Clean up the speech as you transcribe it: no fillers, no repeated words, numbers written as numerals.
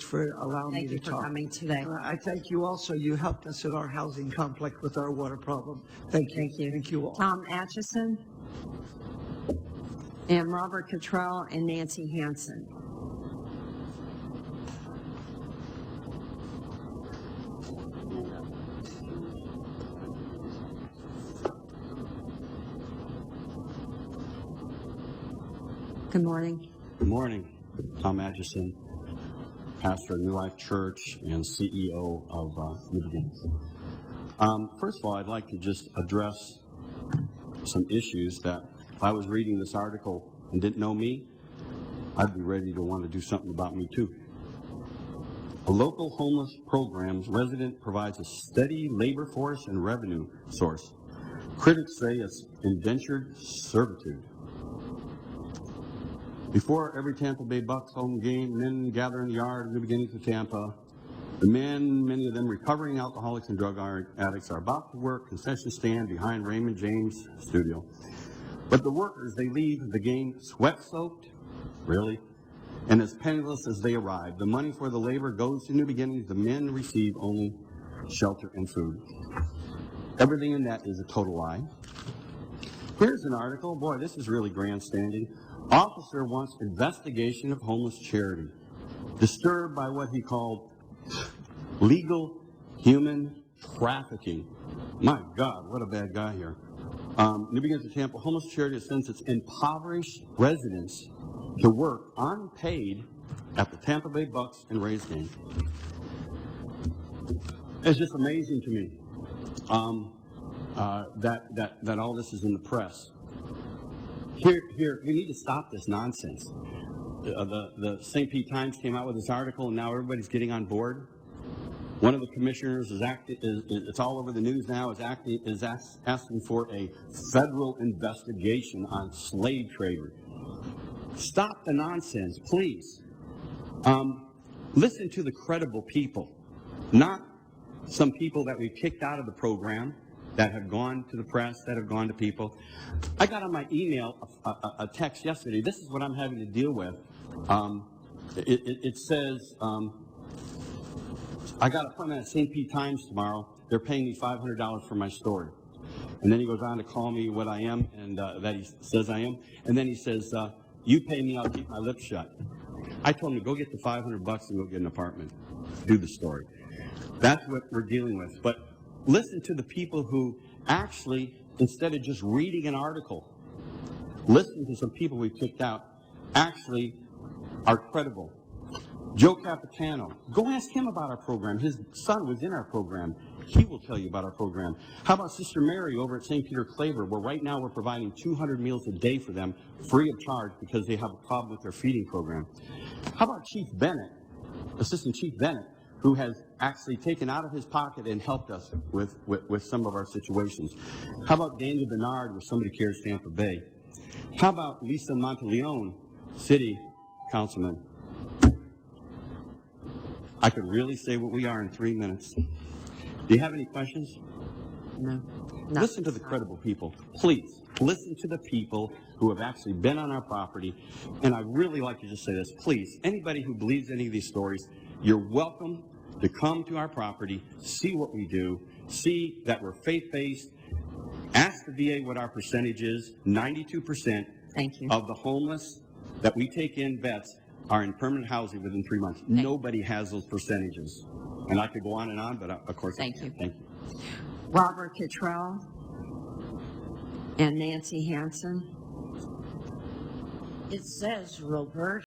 for allowing me Thank to you for talk. coming today. I thank you also. You helped us at our housing complex with our water problem. Thank you. Thank you. Thank you all. Tom Atchison and Robert Cottrell and Nancy Hansen. Good morning. Good morning. Tom Atchison, pastor of New Life Church and CEO of New Beginnings. First of all, I'd like to just address some issues that if I was reading this article and didn't know me, I'd be ready to want to do something about me too. A local homeless program's resident provides a steady labor force and revenue source. Critics say it's indentured servitude. Before every Tampa Bay Bucks home game, men gather in the yard of the Beginnings of Tampa. The men, many of them recovering alcoholics and drug addicts, are about to work concession stand behind Raymond James' studio. But the workers, they leave the game sweat-soaked, really, and as penniless as they arrive. The money for the labor goes to New Beginnings. The men receive only shelter and food. Everything in that is a total lie. Here's an article. Boy, this is really grandstanding. Officer wants investigation of homeless charity. Disturbed by what he called legal human trafficking. My God, what a bad guy here. New Beginnings of Tampa homeless charity sends its impoverished residents to work unpaid at the Tampa Bay Bucks and Rays game. It's just amazing to me that all this is in the press. Here, we need to stop this nonsense. The St. Pete Times came out with this article, and now everybody's getting on board. One of the commissioners it's all over the news now, is asking for a federal investigation on slave traders. Stop the nonsense, please. Listen to the credible people, not some people that we kicked out of the program, that have gone to the press, that have gone to people. I got on my email a text yesterday. This is what I'm having to deal with. It says, I got an appointment at St. Pete Times tomorrow. They're paying me $500 for my story. And then he goes on to call me what I am, and that he says I am. And then he says, you pay me, I'll keep my lips shut. I told him to go get the $500 and go get an apartment. Do the story. That's what we're dealing with. But listen to the people who actually, instead of just reading an article, listen to some people we've kicked out, actually are credible. Joe Capitano, go ask him about our program. His son was in our program. He will tell you about our program. How about Sister Mary over at St. Peter Claver, where right now we're providing 200 meals a day for them, free of charge, because they have a problem with their feeding program. How about Chief Bennett, Assistant Chief Bennett, who has actually taken out of his pocket and helped us with some of our situations? How about Daniel Bernard with Somebody Cares Tampa Bay? How about Lisa Monteleone, City Councilman? I could really say what we are in 3 minutes. Do you have any questions? No. Listen to the credible people. Please, listen to the people who have actually been on our property. And I really like to just say this. Please, anybody who believes any of these stories, you're welcome to come to our property, see what we do, see that we're faith-based. Ask the VA what our percentage is. 92% Thank you. of the homeless that we take in, vets, are in permanent housing within 3 months. Nobody has those percentages. And I could go on and on, but of course. Thank you. Thank you. Robert Cottrell and Nancy Hansen. It says Robert